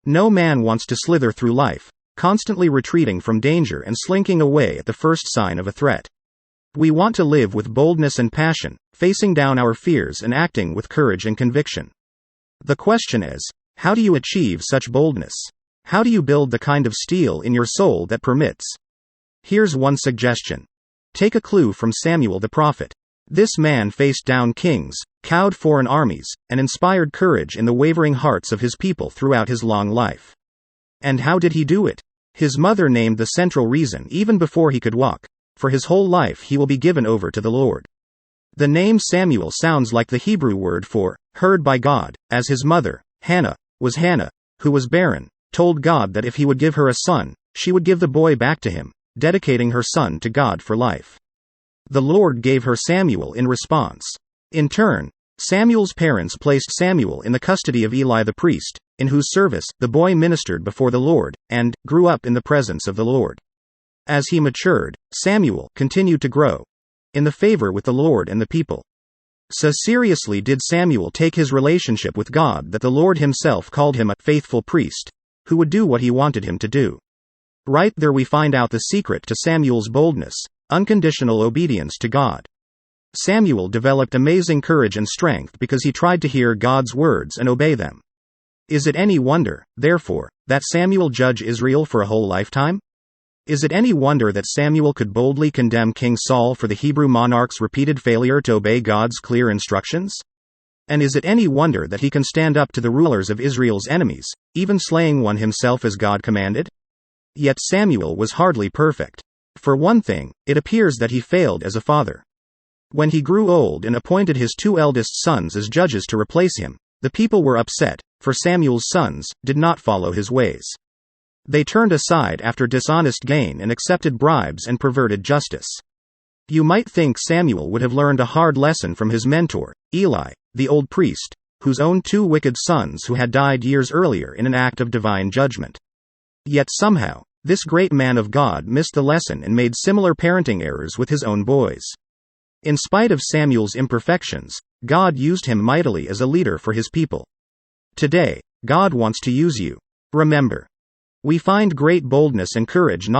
No man wants to slither through life, constantly retreating from danger and slinking away at the first sign of a threat. We want to live with boldness and passion, facing down our fears and acting with courage and conviction. The question is, how do you achieve such boldness? How do you build the kind of steel in your soul that permits? Here's one suggestion. Take a clue from Samuel the prophet. This man faced down kings, cowed foreign armies, and inspired courage in the wavering hearts of his people throughout his long life. And how did he do it? His mother named the central reason even before he could walk. For his whole life he will be given over to the Lord. The name Samuel sounds like the Hebrew word for heard by God, as his mother, Hannah, was Hannah, who was barren, told God that if he would give her a son, she would give the boy back to him, dedicating her son to God for life. The Lord gave her Samuel in response. In turn, Samuel's parents placed Samuel in the custody of Eli the priest, in whose service the boy ministered before the Lord, and grew up in the presence of the Lord. As he matured, Samuel continued to grow in the favor with the Lord and the people. So seriously did Samuel take his relationship with God that the Lord himself called him a faithful priest, who would do what he wanted him to do. Right there we find out the secret to Samuel's boldness, unconditional obedience to God. Samuel developed amazing courage and strength because he tried to hear God's words and obey them. Is it any wonder, therefore, that Samuel judged Israel for a whole lifetime? Is it any wonder that Samuel could boldly condemn King Saul for the Hebrew monarch's repeated failure to obey God's clear instructions? And is it any wonder that he can stand up to the rulers of Israel's enemies, even slaying one himself as God commanded? Yet Samuel was hardly perfect. For one thing, it appears that he failed as a father. When he grew old and appointed his two eldest sons as judges to replace him, the people were upset, for Samuel's sons did not follow his ways. They turned aside after dishonest gain and accepted bribes and perverted justice. You might think Samuel would have learned a hard lesson from his mentor, Eli, the old priest, whose own two wicked sons who had died years earlier in an act of divine judgment. Yet somehow, this great man of God missed the lesson and made similar parenting errors with his own boys. In spite of Samuel's imperfections, God used him mightily as a leader for his people. Today, God wants to use you. Remember, we find great boldness and courage not